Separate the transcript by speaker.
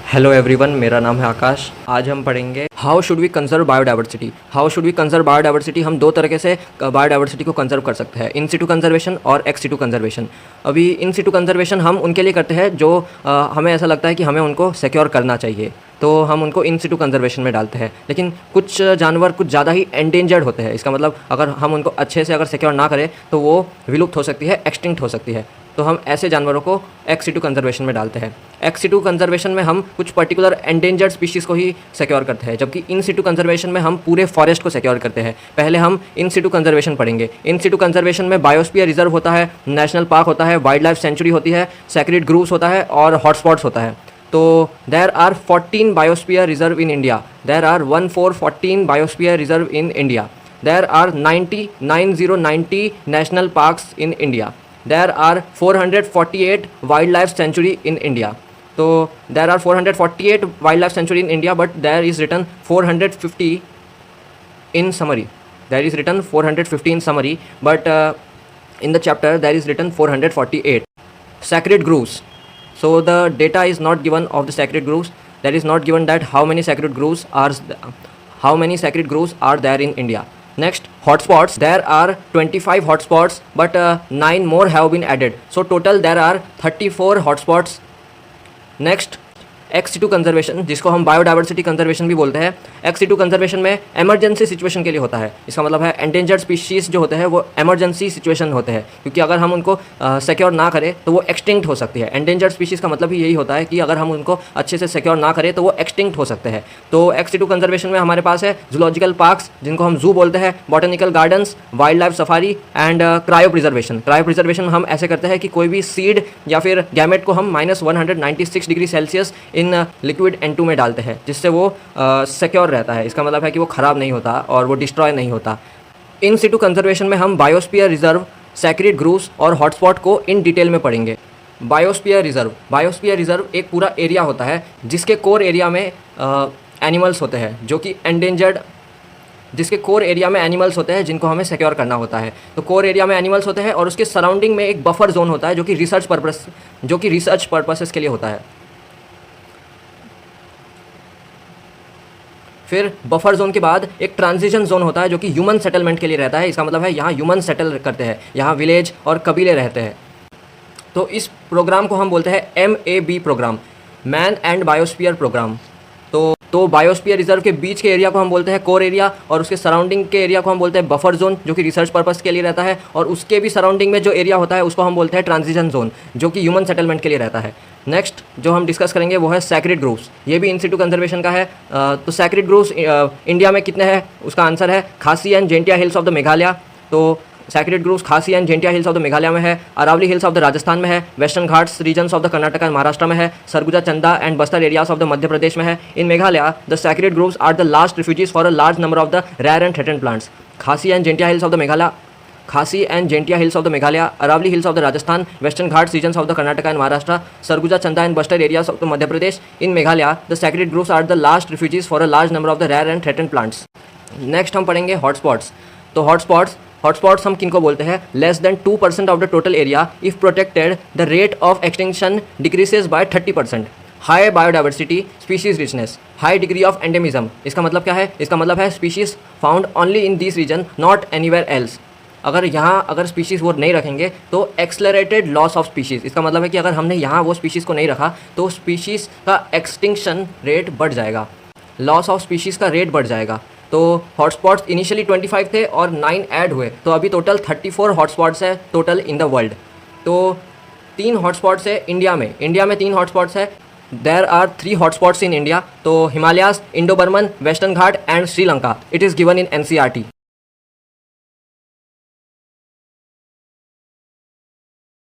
Speaker 1: Hello everyone, मेरा नाम है आकाश। आज हम पढ़ेंगे how should we conserve biodiversity. How should we conserve biodiversity. हम दो तरीके से बायोडाइवर्सिटी को कंजर्व कर सकते हैं, इन सिटू कंजर्वेशन और एक्स सिटू कंजर्वेशन। अभी इन सिटू कंजर्वेशन हम उनके लिए करते हैं जो हमें ऐसा लगता है कि हमें उनको सिक्योर करना चाहिए, तो हम उनको इन सिटू कंजर्वेशन में डालते हैं। लेकिन कुछ जानवर कुछ ज़्यादा ही एंडेंजर्ड होते हैं, इसका मतलब अगर हम उनको अच्छे से अगर सिक्योर ना करें तो वो विलुप्त हो सकती है, एक्सटिंक्ट हो सकती है। तो हम ऐसे जानवरों को एक्स सिटू कंजर्वेशन में डालते हैं। एक्स सिटू कंजर्वेशन में हम कुछ पर्टिकुलर एंडेंजर्ड स्पीशीज़ को ही सिक्योर करते हैं, जबकि इन सिटू कंजर्वेशन में हम पूरे फॉरेस्ट को सिक्योर करते हैं। पहले हम इन सिटू कंजर्वेशन पढ़ेंगे। इन सिटू कंजर्वेशन में बायोस्फीयर रिजर्व होता है, नेशनल पार्क होता है, वाइल्ड लाइफ सेंचुरी होती है, सेक्रेड ग्रूव्स होता है और हॉटस्पॉट्स होता है। तो there are 14 biosphere reserve in India. There are 1414 biosphere reserve in India. There are 90 national parks in India. There are 448 wildlife sanctuary in India. So there are 448 wildlife sanctuary in India, but there is written 450 in summary. There is written 450 in summary, but in the chapter there is written 448. Sacred groves. So the data is not given of the sacred groves. There is not given that how many sacred groves are there in India. Next, hotspots. There are 25 hotspots, but 9 more have been added. So total there are 34 hotspots. Next, ex situ conservation, जिसको हम biodiversity conservation भी बोलते हैं। Ex situ conservation में emergency situation के लिए होता है। इसका मतलब है एंडेंजर्ड स्पीशीज़ जो होते हैं वो एमरजेंसी सिचुएशन होते हैं, क्योंकि अगर हम उनको सिक्योर ना करें तो वो एक्सटिंक्ट हो सकती है। एंडेंजर्ड स्पीशीज़ का मतलब ही यही होता है कि अगर हम उनको अच्छे से सिक्योर ना करें तो वो एक्सटिंक्ट हो सकते हैं। तो एक्स सिटू कंजर्वेशन में हमारे पास है जूलॉजिकल पार्क्स, जिनको हम जू बोलते हैं, botanical gardens, wild life safari and cryo preservation. Cryo preservation हम ऐसे करते हैं कि कोई भी सीड या फिर गैमेट को हम -196 degree Celsius in liquid N2 में डालते हैं, जिससे वो सिक्योर रहता है। इसका मतलब है कि वो ख़राब नहीं होता और वो डिस्ट्रॉय नहीं होता। इन सिटू कंजर्वेशन में हम बायोस्फीयर रिजर्व, सैक्रेड ग्रूव्स और हॉटस्पॉट को इन डिटेल में पढ़ेंगे। बायोस्फीयर रिजर्व एक पूरा एरिया होता है जिसके कोर एरिया में एनिमल्स होते हैं जो कि एंडेंजर्ड, जिसके कोर एरिया में एनिमल्स होते हैं जिनको हमें सिक्योर करना होता है। तो कोर एरिया में एनिमल्स होते हैं और उसके सराउंडिंग में एक बफर जोन होता है जो कि रिसर्च पर्पसेस के लिए होता है। फिर बफर जोन के बाद एक ट्रांजिशन जोन होता है जो कि ह्यूमन सेटलमेंट के लिए रहता है। इसका मतलब है यहाँ ह्यूमन सेटल करते हैं, यहाँ विलेज और कबीले रहते हैं। तो इस प्रोग्राम को हम बोलते हैं MAB program, man and biosphere program. तो बायोस्फीयर रिजर्व के बीच के एरिया को हम बोलते हैं कोर एरिया, और उसके सराउंडिंग के एरिया को हम बोलते हैं बफर जोन जो कि रिसर्च पर्पस के लिए रहता है, और उसके भी सराउंडिंग में जो एरिया होता है उसको हम बोलते हैं ट्रांजिशन जोन जो कि ह्यूमन सेटलमेंट के लिए रहता है। नेक्स्ट जो हम डिस्कस करेंगे वो है सैक्रेड ग्रूव्स। ये भी इन सिटू कंजर्वेशन का है। तो सैक्रेड ग्रूव्स इंडिया में कितने हैं, उसका आंसर है Khasi and Jaintia hills of the Meghalaya. तो sacred groves Khasi and Jaintia hills of the Meghalaya में है, Aravalli hills of the Rajasthan में है, western ghats regions of the Karnataka and Maharashtra में है, Surguja Chanda and Bastar areas of the Madhya Pradesh में है। In Meghalaya the sacred groves are the last refugees for a large number of the rare and threatened plants. खासी and Jaintia hills of the Meghalaya, Aravalli hills of the Rajasthan, western ghats regions of the Karnataka and Maharashtra, Surguja Chanda and Bastar areas of the Madhya Pradesh. In Meghalaya the sacred groves are the last refugees for a large number of the rare and threatened plants. Next हम पढ़ेंगे hotspots. तो hotspots हम किनको बोलते हैं? Less than 2% of the total area if protected the rate of extinction decreases by 30%। High biodiversity, species richness, high degree of endemism. इसका मतलब क्या है? इसका मतलब है species found only in this region, not anywhere else. अगर species वो नहीं रखेंगे तो एक्सलरेटेड लॉस ऑफ स्पीशीज़। इसका मतलब है कि अगर हमने यहाँ वो स्पीशीज़ को नहीं रखा तो स्पीशीज़ का एक्सटिंक्शन रेट बढ़ जाएगा, लॉस ऑफ स्पीशीज़ का रेट बढ़ जाएगा। तो हॉटस्पॉट्स इनिशियली 25 थे और 9 ऐड हुए, तो अभी टोटल 34 हॉटस्पॉट्स है टोटल इन द वर्ल्ड। तो 3 हॉटस्पॉट्स है इंडिया में 3 हॉटस्पॉट्स है। There are 3 hotspots in India. तो Himalayas, Indo Burman, western ghat and Sri Lanka. It is given in NCERT।